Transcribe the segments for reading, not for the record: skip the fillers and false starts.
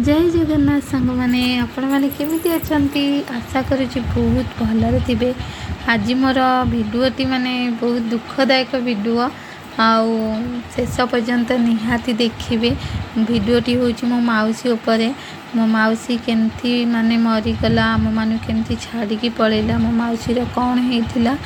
जय जगन्नाथ सांग मैंने आपण मैंने केमिति अछंती आशा करुच्ची बहुत भलरे थिबे। आज मोर भिडियोटी माने बहुत दुखदायक भिडियो आउ शेष पर्यंत निहाती देखिए। भिडियोटी होची मो माउसी उपरे। मो माउसी केमती माने मरीगला आम मान केमती छाड़ी पलैला मो माउसी कौन होता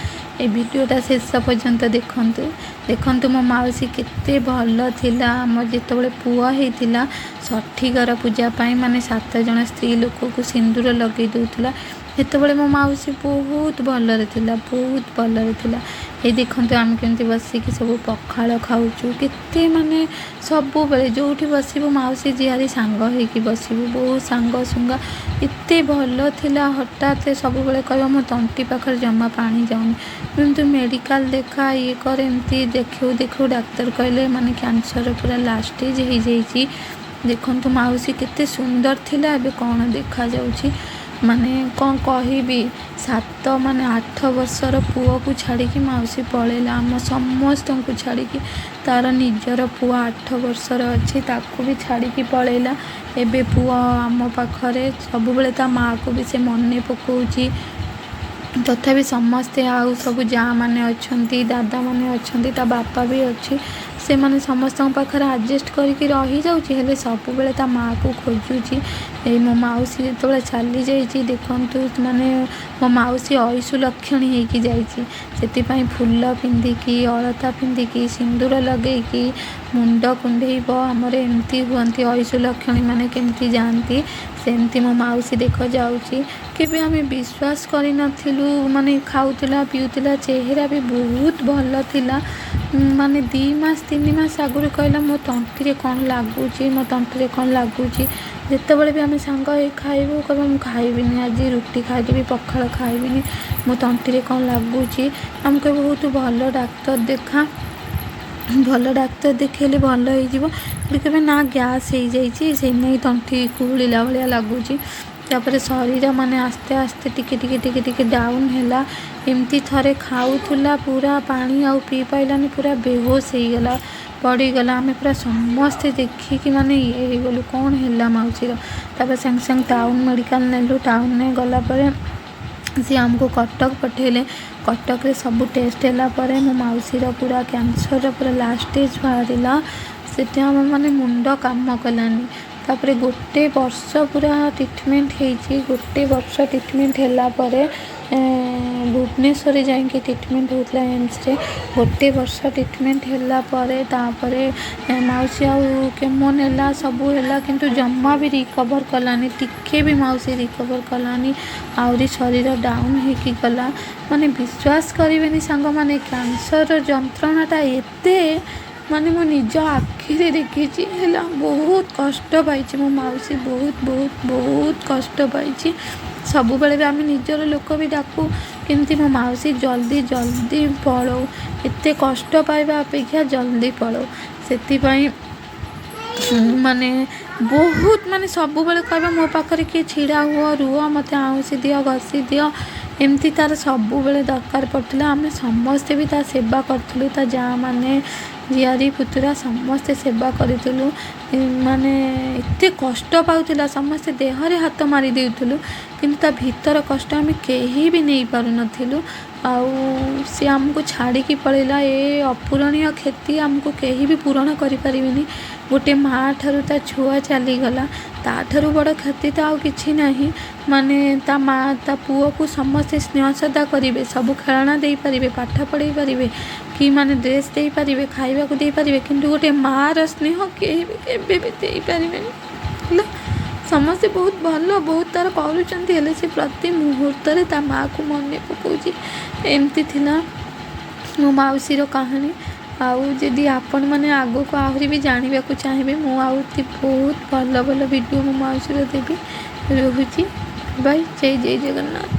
ए भिडियोटा शेष पर्यंत देखंतु देखंतु मो माउसी केते भल थिला। आम जितेबाला पुआ होता षठीकर पूजा पाई माने 7 जन स्त्री लोक को सिंदूर लगे दूला सेतबले मो माउसी बहुत भलरे थिला बहुत भलरे थिला। ये देखंतु आम केमती बसिकी सब पखाल खाऊचु केते माने सब बेले जोठी बसबू माउसी जियारी सांग होइकी बसबू बहुत सांग सुंगा एते भल थिला। हठात सब बेले कहबो मो तंटी पाखर जमा पानी जाऊनी किंतु मेडिकल देखा ये कर एमती देखू देखू डाक्तर कहले माने कैंसर पूरा लास्ट स्टेज हो जाइए। देखंतु माउसी केते सुंदर थिला एबे कौन देखा जाउची माने कौन कहबी 7 माने 8 वर्षर पुओ को छाड़ी माउसी पलैला आम समस्त को छाड़ी तार निजर पुओ 8 वर्षर अच्छी ताको भी छाड़ी पलैला। एबे पुओ आम पाखरे सब बेले ता माँ को भी से मन पकाउची तथापि समस्ते आउ सब जा माने अच्छी दादा माने अच्छी ता बापा भी अच्छी से माने समस्त पाखर आडजस्ट करके रही जाऊँगी हेले सब बेले ता माँ को खोजुची। ये मो माउसी जो चली जाइए देखंतु माने मो माउसी ऐसु लक्षणी होगी जाइए फूल पिंधिकी अलता पिंधिकी सिंदूर लगेगी मुंड कुंडेब आमर एमती हुंती ऐसु लक्षणी माने केमती जाती सेमती मो माउसी देख जाऊँगी। केबे आमे विश्वास करि नथिलु माने खाउतिला पिउतिला चेहरा भी बहुत भल थिला। माने 2 मास 3 मास आगुरी कहला मो तंटी कौन लगुच मो तंटी कौन लगुच जितेबाला भी आम सांग खाइबू कह मुझे खाइबिनी आज रुटी खाइदेवी पखाल खाइबिनी मो तंटी कौन लगुच आमको बहुत भल डाक्तर देखा भल डाक्तर देखेले भल हो ना गैस हो जाइए तंटी कुहला भाया लगुच तापर शरीर माने आस्ते आस्ते टिके टिके टिके टिके डाउन है एमती थरे खाऊला पूरा पानी आउ पी पाइलानी पूरा बेहोश हो गला पड़गला आम पूरा समस्ते देखिकी माने ये गलु कौन है माउसी तापर संग संग टाउन मेडिकल नेलु टाउन में गलापर सी आमको कटक पठेले कटक रे सब टेस्ट है मो माउसी पूरा कैंसर पूरा लास्ट स्टेज बाहर से माने मुंड काम कलानी तापर गोटे वर्ष पूरा ट्रिटमेंट होती गोटे वर्ष ट्रिटमेंट है भुवनेश्वर जाइए ट्रिटमेंट होता एम्स रे गोटे वर्ष ट्रिटमेंट है माउसी आउ केमो नेला सबू है किंतु जमा भी रिकवर कलानी टिके भी माउसी रिकवर कलानी आउरी शरीर डाउन होकी गला। माने विश्वास करेनि सांग माने कैंसर जंत्रणाटा एते माने मो निज आखिरे देखी बहुत कष्ट पाई मो माउसी बहुत बहुत बहुत कष्ट पाई। सब बेले भी आम निजर लोक भी डाकू केमती मो माउसी जल्दी जल्दी पलौ एते कष्ट पाइबा अपेक्षा जल्दी पलौ से माने बहुत माने सब बेले कहबा मो पाखरे किए छिड़ा हुआ रुह मत आउसी दियो घसी दियो एमती तार सब बेले दरकार पड़ता आम समस्ते भी ता सेवा करूँ ता जा माने झियारी पुतुरा समस्ते सेवा करूँ माने एते कष्ट पाउतिला समस्ते देहरे हाथ मारी देउथुलु किंतु ता भीतर कष्ट आम कहीं भी नहीं पारु नथिलु आउ सी आमको छाड़ी पलैला ए अपूरणीय क्षति आमको कहीं भी पूरण करि परिबिनी। गोटे माँ ठारू ता छुआ चलीगला ताठारू बड़ क्षति तो आउ किछि नहीं माने ता माँ ता पुओ को समस्ते स्नेह श्रद्धा करेंगे सब खेलना दे पारे पाठ पढ़े पारे कि माने ड्रेस दे पारे खाइबा को दे पारे किंतु गोटे माँ स्नेह केबे भी दे पारे समस्ते बहुत भल बहुत तार करुँच से प्रति मुहूर्त ता माँ को मन पकाउची एमती थिला मो माउसी कहानी। आउ जदि आपण मैंने आग को आहरी भी जानवा को चाहिए मुझे बहुत भल भल वीडियो मो माउसी देवी रोची बाय जय जय जगन्नाथ।